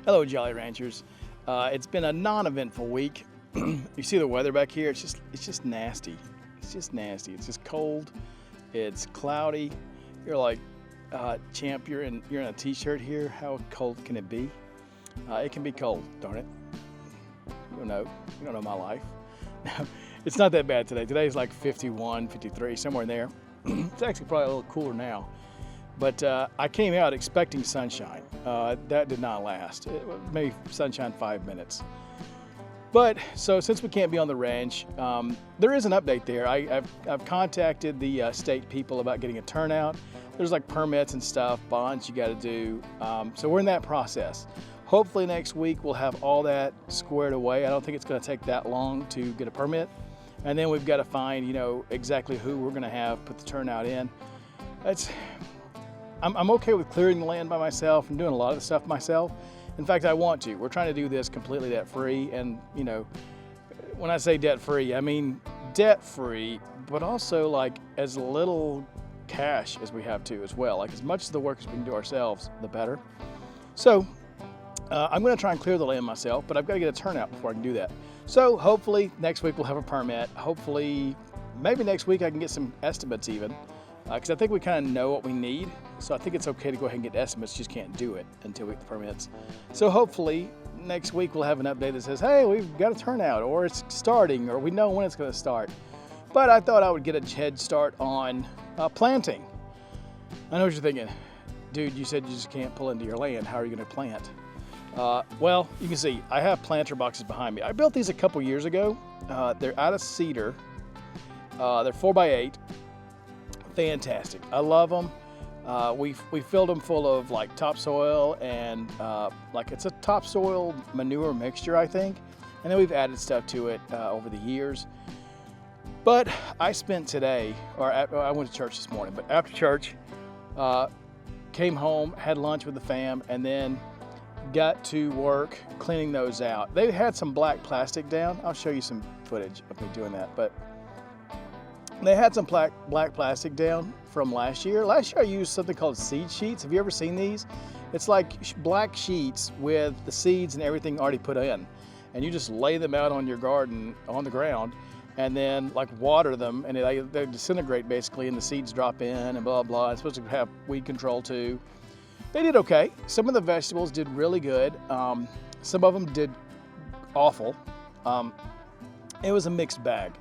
Hello, Jolly Ranchers. It's been a non-eventful week. You see the weather back here? It's just nasty. It's just nasty. It's just cold. It's cloudy. You're like, champ, you're in a t-shirt here. How cold can it be? It can be cold, darn it. You don't know. You don't know my life. It's not that bad today. Today's like 51, 53, somewhere in there. It's actually probably a little cooler now. But I came out expecting sunshine. That did not last. Maybe sunshine 5 minutes. But so since we can't be on the ranch, there is an update there. I've contacted the state people about getting a turnout. There's like permits and stuff, bonds you got to do. So we're in that process. Hopefully next week we'll have all that squared away. I don't think it's going to take that long to get a permit. And then we've got to find, exactly who we're going to have put the turnout in. I'm okay with clearing the land by myself and doing a lot of the stuff myself. In fact, I want to. We're trying to do this completely debt-free. And, when I say debt-free, I mean debt-free, but also like as little cash as we have to as well. Like as much of the work as we can do ourselves, the better. So I'm going to try and clear the land myself, but I've got to get a turnout before I can do that. So hopefully next week we'll have a permit. Hopefully, maybe next week I can get some estimates even. Because I think we kind of know what we need. So I think it's okay to go ahead and get estimates, just can't do it until we get the permits. So hopefully next week we'll have an update that says, hey, we've got a turnout, or it's starting, or we know when it's going to start. But I thought I would get a head start on planting. I know what you're thinking. Dude, you said you just can't pull into your land. How are you going to plant? Well, you can see I have planter boxes behind me. I built these a couple years ago. They're out of cedar. They're 4x8. Fantastic. I love them. We filled them full of like topsoil and like it's a topsoil manure mixture, I think. And then we've added stuff to it over the years. But I spent today, I went to church this morning, but after church, came home, had lunch with the fam, and then got to work cleaning those out. They had some black plastic down. I'll show you some footage of me doing that. But they had some black plastic down from last year. Last year I used something called seed sheets. Have you ever seen these? It's like black sheets with the seeds and everything already put in. And you just lay them out on your garden, on the ground, and then like water them, and they disintegrate basically, and the seeds drop in and blah, blah. It's supposed to have weed control too. They did okay. Some of the vegetables did really good. Some of them did awful. It was a mixed bag.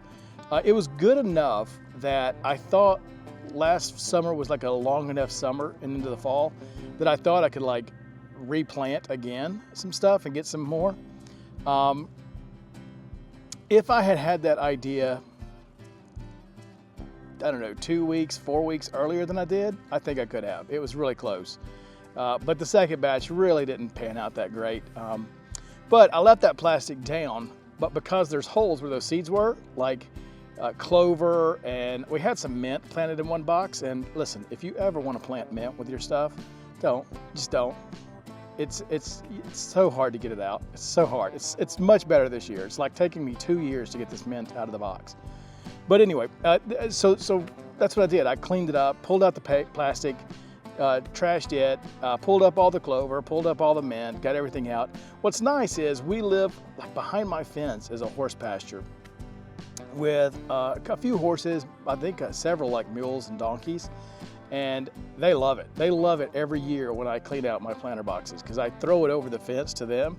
It was good enough that I thought last summer was like a long enough summer and into the fall that I thought I could like replant again some stuff and get some more. If I had that idea, I don't know, 2 weeks, 4 weeks earlier than I did, I think I could have. It was really close. But the second batch really didn't pan out that great. But I left that plastic down, but because there's holes where those seeds were, like clover, and we had some mint planted in one box. And listen, if you ever want to plant mint with your stuff, just don't. It's so hard to get it out. It's so hard. It's much better this year. It's like taking me 2 years to get this mint out of the box. But anyway, so that's what I did. I cleaned it up, pulled out the plastic, trashed it, pulled up all the clover, pulled up all the mint, got everything out. What's nice is we live like behind my fence is a horse pasture with a few horses, I think several like mules and donkeys, and they love it. They love it every year when I clean out my planter boxes because I throw it over the fence to them,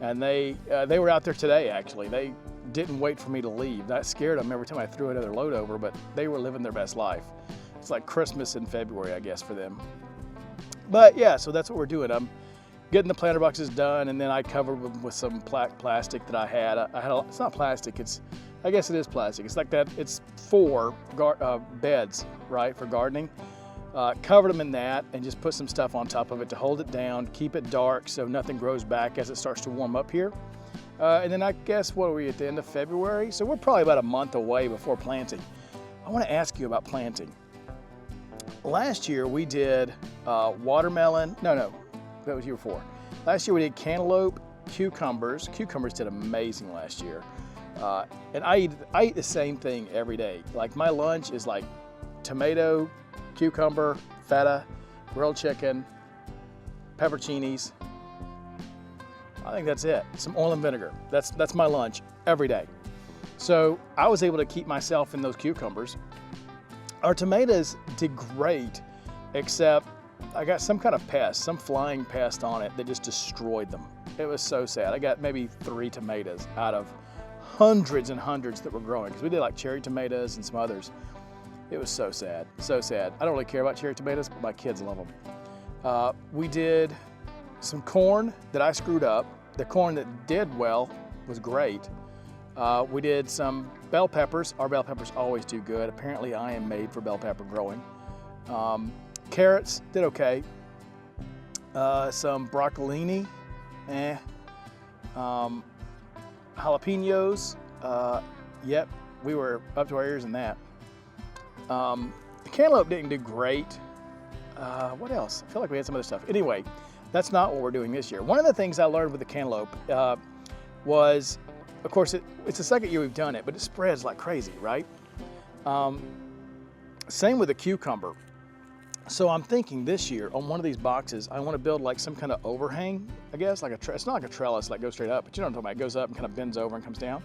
and they were out there today actually. They didn't wait for me to leave. That scared them every time I threw another load over, but they were living their best life. It's like Christmas in February, I guess, for them. But yeah, so that's what we're doing. I'm getting the planter boxes done, and then I covered them with some plastic that I had. It's not plastic, I guess it is plastic. It's like that, it's 4 beds, right, for gardening. Covered them in that and just put some stuff on top of it to hold it down, keep it dark so nothing grows back as it starts to warm up here. And then I guess, what are we at the end of February? So we're probably about a month away before planting. I want to ask you about planting. Last year we did watermelon, no, that was year before. Last year we did cantaloupe, cucumbers. Cucumbers did amazing last year. And I eat the same thing every day. Like my lunch is like tomato, cucumber, feta, grilled chicken, pepperoncinis, I think that's it. Some oil and vinegar. That's my lunch every day. So I was able to keep myself in those cucumbers. Our tomatoes did great, except I got some kind of pest, some flying pest on it that just destroyed them. It was so sad. I got maybe 3 tomatoes out of hundreds and hundreds that were growing, because we did like cherry tomatoes and some others. It was so sad, so sad. I don't really care about cherry tomatoes, but my kids love them. We did some corn that I screwed up. The corn that did well was great. We did some bell peppers. Our bell peppers always do good. Apparently I am made for bell pepper growing. Carrots did okay. Some broccolini, jalapenos, yep, we were up to our ears in that. The cantaloupe didn't do great. What else? I feel like we had some other stuff. Anyway, that's not what we're doing this year. One of the things I learned with the cantaloupe was, of course, it's the second year we've done it, but it spreads like crazy, right? Same with the cucumber. So I'm thinking this year on one of these boxes, I want to build like some kind of overhang, I guess, like it's not like a trellis like goes straight up, but you know what I'm talking about. It goes up and kind of bends over and comes down.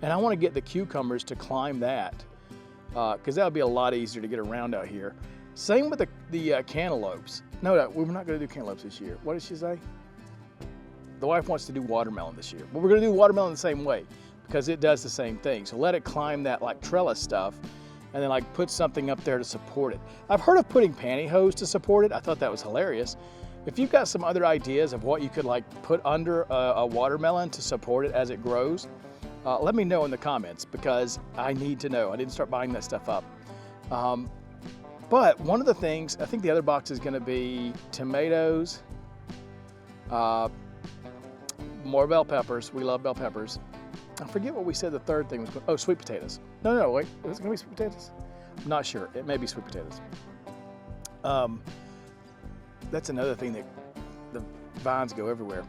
And I want to get the cucumbers to climb that, because that would be a lot easier to get around out here. Same with the cantaloupes. No, we're not going to do cantaloupes this year. What did she say? The wife wants to do watermelon this year. But we're going to do watermelon the same way, because it does the same thing. So let it climb that like trellis stuff, and then like put something up there to support it. I've heard of putting pantyhose to support it. I thought that was hilarious. If you've got some other ideas of what you could like put under a watermelon to support it as it grows, let me know in the comments, because I need to know. I didn't start buying that stuff up. But one of the things, I think the other box is gonna be tomatoes, more bell peppers. We love bell peppers. I forget what we said the third thing was. Oh, sweet potatoes. No, wait. Is it going to be sweet potatoes? I'm not sure. It may be sweet potatoes. That's another thing that the vines go everywhere.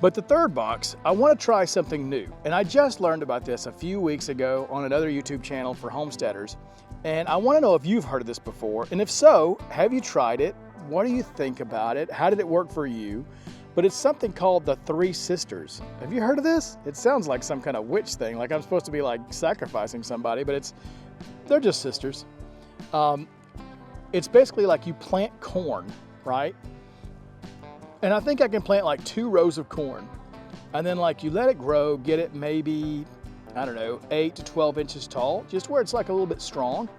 But the third box, I want to try something new. And I just learned about this a few weeks ago on another YouTube channel for homesteaders. And I want to know if you've heard of this before. And if so, have you tried it? What do you think about it? How did it work for you? But it's something called the 3 Sisters. Have you heard of this? It sounds like some kind of witch thing, like I'm supposed to be like sacrificing somebody, but they're just sisters. It's basically like you plant corn, right? And I think I can plant like 2 rows of corn, and then like you let it grow, get it maybe, I don't know, 8 to 12 inches tall, just where it's like a little bit strong.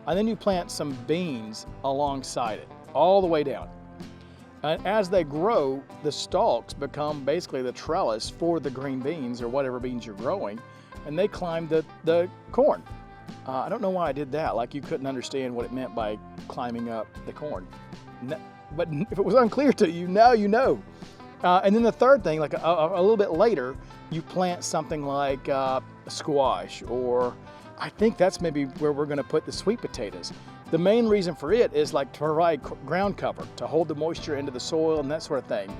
And then you plant some beans alongside it, all the way down. And as they grow, the stalks become basically the trellis for the green beans or whatever beans you're growing, and they climb the corn. I don't know why I did that, like you couldn't understand what it meant by climbing up the corn. But if it was unclear to you, now you know. And then the third thing, like a little bit later, you plant something like squash, or I think that's maybe where we're gonna put the sweet potatoes. The main reason for it is like to provide ground cover, to hold the moisture into the soil and that sort of thing.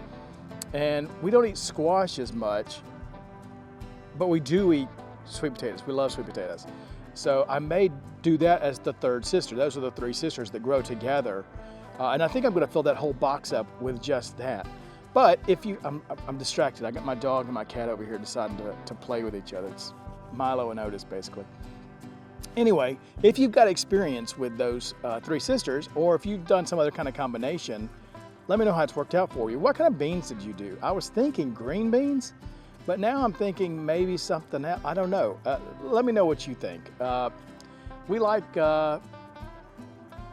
And we don't eat squash as much, but we do eat sweet potatoes. We love sweet potatoes. So I may do that as the 3rd sister. Those are the 3 sisters that grow together. And I think I'm gonna fill that whole box up with just that. But if I'm distracted. I got my dog and my cat over here deciding to play with each other. It's Milo and Otis, basically. Anyway, if you've got experience with those 3 sisters, or if you've done some other kind of combination, let me know how it's worked out for you. What kind of beans did you do? I was thinking green beans, but now I'm thinking maybe something else. I don't know. Let me know what you think. We like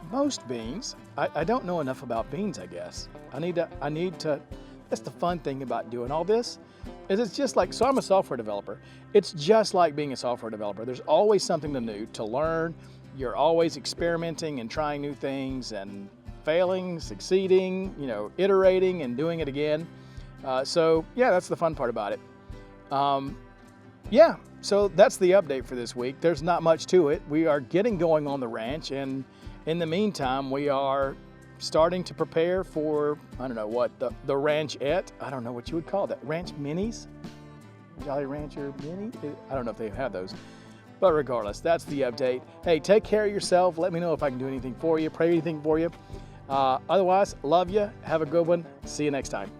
most beans. I don't know enough about beans, I guess. I need to, that's the fun thing about doing all this. It's just like, so I'm a software developer. It's just like being a software developer. There's always something new to learn. You're always experimenting and trying new things and failing, succeeding, iterating and doing it again. So yeah, that's the fun part about it. Yeah, so that's the update for this week. There's not much to it. We are getting going on the ranch, and in the meantime, we are starting to prepare for, I don't know what, the ranchette. I don't know what you would call that. Ranch minis? Jolly Rancher mini? I don't know if they have those. But regardless, that's the update. Hey, take care of yourself. Let me know if I can do anything for you, pray anything for you. Otherwise, love you. Have a good one. See you next time.